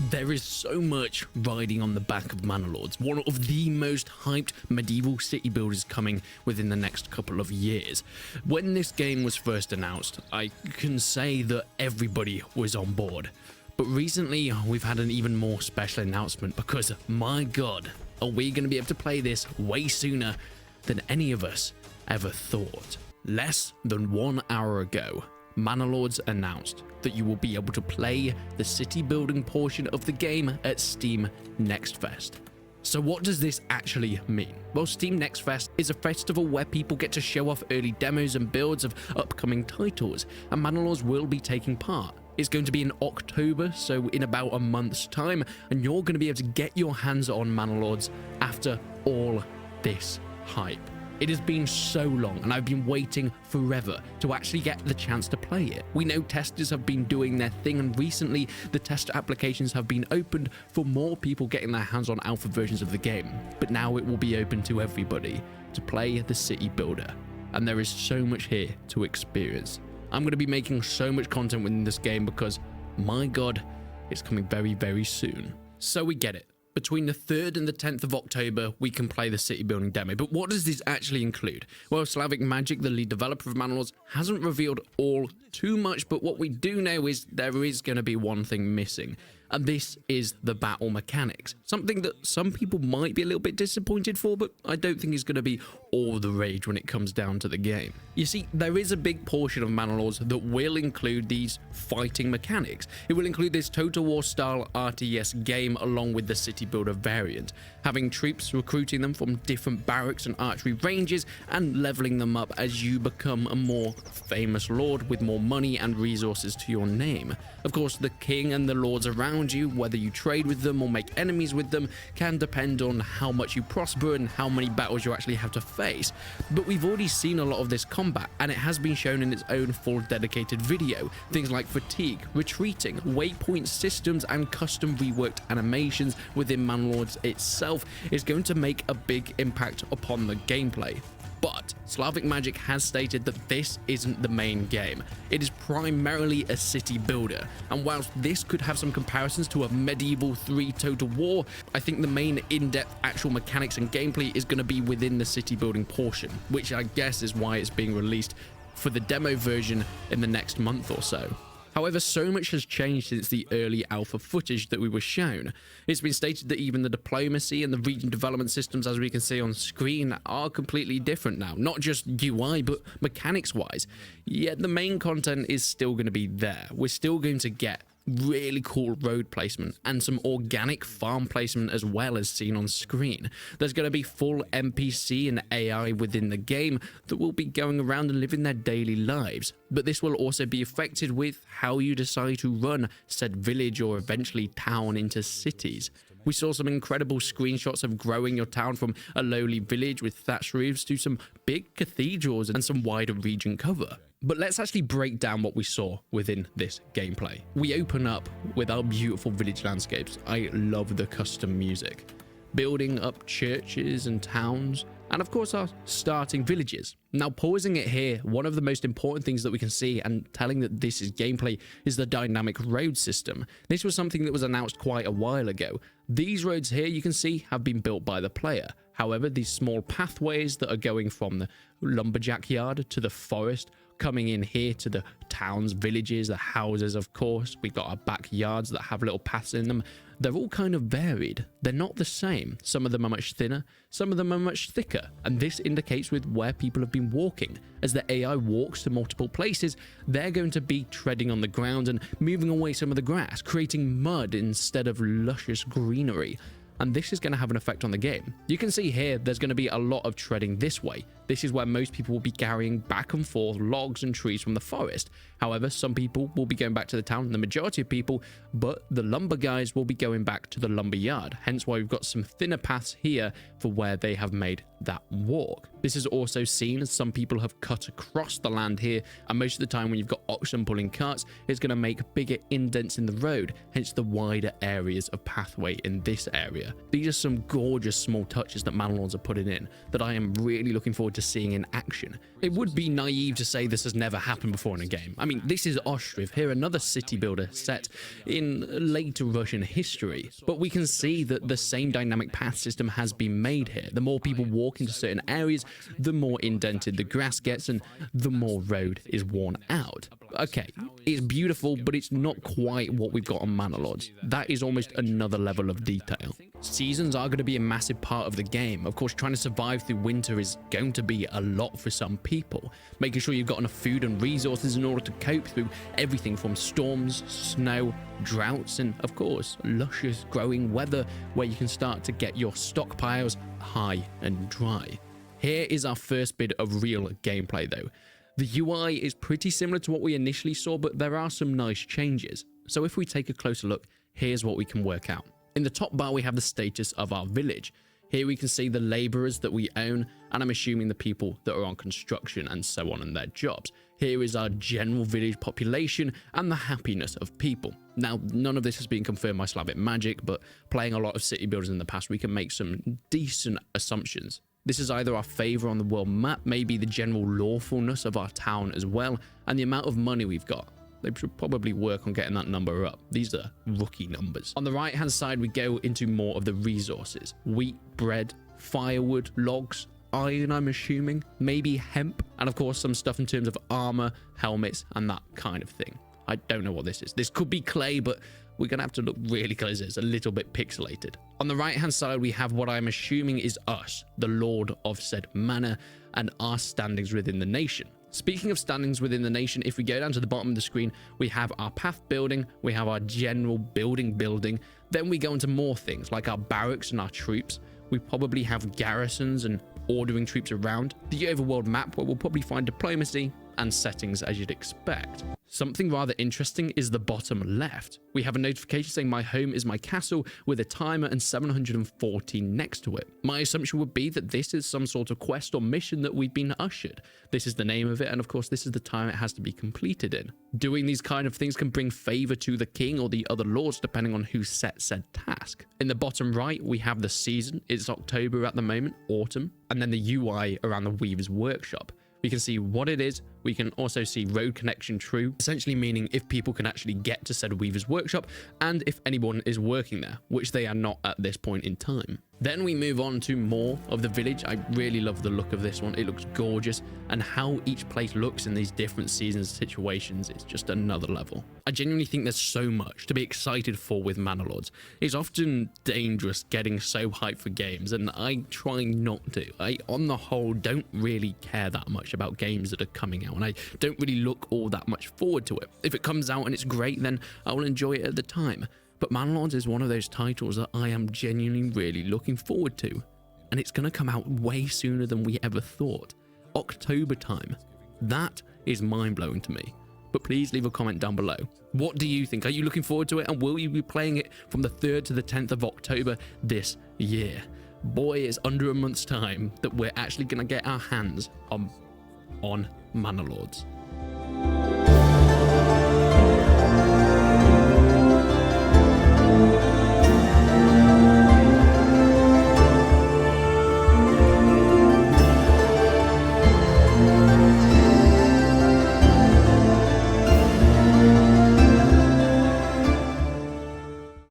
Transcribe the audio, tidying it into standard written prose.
There is so much riding on the back of Manorlords, one of the most hyped medieval city builders coming within the next couple of years. When this game was first announced, I can say that everybody was on board. But recently, we've had an even more special announcement because, my god, are we going to be able to play this way sooner than any of us ever thought. Less than 1 hour ago, Manorlords announced that you will be able to play the city building portion of the game at Steam Next Fest. So what does this actually mean? Well, Steam Next Fest is a festival where people get to show off early demos and builds of upcoming titles, and Manorlords will be taking part. It's going to be in October, so in about a month's time, and you're going to be able to get your hands on Manorlords after all this hype. It has been so long, and I've been waiting forever to actually get the chance to play it. We know testers have been doing their thing, and recently the tester applications have been opened for more people getting their hands on alpha versions of the game. But now it will be open to everybody to play the city builder, and there is so much here to experience. I'm going to be making so much content within this game because, my god, it's coming very, very soon. So we get it. Between the 3rd and the 10th of October, we can play the city building demo. But what does this actually include? Well, Slavic Magic, the lead developer of Manorlords, hasn't revealed all too much, but what we do know is there is going to be one thing missing. And this is the battle mechanics. Something that some people might be a little bit disappointed for, but I don't think is going to be all the rage when it comes down to the game. You see, there is a big portion of Manorlords that will include these fighting mechanics. It will include this Total War style RTS game along with the city builder variant, having troops, recruiting them from different barracks and archery ranges, and leveling them up as you become a more famous lord with more money and resources to your name. Of course, the king and the lords around you, whether you trade with them or make enemies with them, can depend on how much you prosper and how many battles you actually have to face. But we've already seen a lot of this combat, and it has been shown in its own full dedicated video. Things like fatigue, retreating, waypoint systems, and custom reworked animations within Manorlords itself is going to make a big impact upon the gameplay. But Slavic Magic has stated that this isn't the main game. It is primarily a city builder, and whilst this could have some comparisons to a medieval 3 Total War, I think the main in-depth actual mechanics and gameplay is going to be within the city building portion, which I guess is why it's being released for the demo version in the next month or so. However, so much has changed since the early alpha footage that we were shown. It's been stated that even the diplomacy and the region development systems, as we can see on screen, are completely different now. Not just UI, but mechanics-wise. Yet the main content is still going to be there. We're still going to get really cool road placement and some organic farm placement as well as seen on screen. There's going to be full NPC and AI within the game that will be going around and living their daily lives, but this will also be affected with how you decide to run said village or eventually town into cities. We saw some incredible screenshots of growing your town from a lowly village with thatched roofs to some big cathedrals and some wider region cover. But let's actually break down what we saw within this gameplay. We open up with our beautiful village landscapes. I love the custom music. Building up churches and towns, and of course our starting villages. Now, pausing it here, one of the most important things that we can see and telling that this is gameplay is the dynamic road system. This was something that was announced quite a while ago. These roads here you can see have been built by the player. However, these small pathways that are going from the lumberjack yard to the forest, coming in here to the towns, villages, the houses, of course. We've got our backyards that have little paths in them. They're all kind of varied. They're not the same. Some of them are much thinner, some of them are much thicker, and this indicates with where people have been walking. As the AI walks to multiple places, they're going to be treading on the ground and moving away some of the grass, creating mud instead of luscious greenery. And this is going to have an effect on the game. You can see here there's going to be a lot of treading this way. This is where most people will be carrying back and forth logs and trees from the forest. However, some people will be going back to the town, the majority of people, but the lumber guys will be going back to the lumber yard. Hence why we've got some thinner paths here for where they have made that walk. This is also seen as some people have cut across the land here, and most of the time when you've got oxen pulling carts, it's going to make bigger indents in the road, hence the wider areas of pathway in this area. These are some gorgeous small touches that Manorlords are putting in that I am really looking forward to to seeing in action. It would be naive to say this has never happened before in a game. I mean, this is Ostrov, here another city builder set in later Russian history, but we can see that the same dynamic path system has been made here. The more people walk into certain areas, the more indented the grass gets and the more road is worn out. Okay, it's beautiful, but it's not quite what we've got on Manorlords. That is almost another level of detail. Seasons are going to be a massive part of the game. Of course, trying to survive through winter is going to be a lot for some people. Making sure you've got enough food and resources in order to cope through everything from storms, snow, droughts, and of course, luscious growing weather where you can start to get your stockpiles high and dry. Here is our first bit of real gameplay though. The UI is pretty similar to what we initially saw, but there are some nice changes. So if we take a closer look, here's what we can work out. In the top bar, we have the status of our village. Here we can see the laborers that we own, and I'm assuming the people that are on construction and so on in their jobs. Here is our general village population and the happiness of people. Now, none of this has been confirmed by Slavic Magic, but playing a lot of city builders in the past, we can make some decent assumptions. This is either our favor on the world map, maybe the general lawfulness of our town as well, and the amount of money we've got. They should probably work on getting that number up. These are rookie numbers. On the right hand side, we go into more of the resources. Wheat, bread, firewood, logs, iron, I'm assuming, maybe hemp, and of course some stuff in terms of armor, helmets, and that kind of thing. I don't know what this is. This could be clay, but we're going to have to look really close. It's a little bit pixelated. On the right hand side, we have what I'm assuming is us, the Lord of said Manor, and our standings within the nation. Speaking of standings within the nation, if we go down to the bottom of the screen, we have our path building, we have our general building, then we go into more things like our barracks and our troops. We probably have garrisons and ordering troops around, the overworld map where we'll probably find diplomacy and settings as you'd expect. Something rather interesting is the bottom left. We have a notification saying my home is my castle with a timer and 714 next to it. My assumption would be that this is some sort of quest or mission that we've been ushered. This is the name of it, and of course this is the time it has to be completed in. Doing these kind of things can bring favor to the king or the other lords depending on who set said task. In the bottom right, we have the season. It's October at the moment, autumn, and then the UI around the Weaver's Workshop. We can see what it is. We can also see road connection true, essentially meaning if people can actually get to said Weaver's Workshop and if anyone is working there, which they are not at this point in time. Then we move on to more of the village. I really love the look of this one. It looks gorgeous, and how each place looks in these different seasons situations is just another level. I genuinely think there's so much to be excited for with Manorlords. It's often dangerous getting so hyped for games, and I try not to. I, on the whole, don't really care that much about games that are coming out, and I don't really look all that much forward to it. If it comes out and it's great, then I will enjoy it at the time. But Manorlords is one of those titles that I am genuinely really looking forward to. And it's going to come out way sooner than we ever thought. October time. That is mind-blowing to me. But please leave a comment down below. What do you think? Are you looking forward to it? And will you be playing it from the 3rd to the 10th of October this year? Boy, it's under a month's time that we're actually going to get our hands on Manorlords.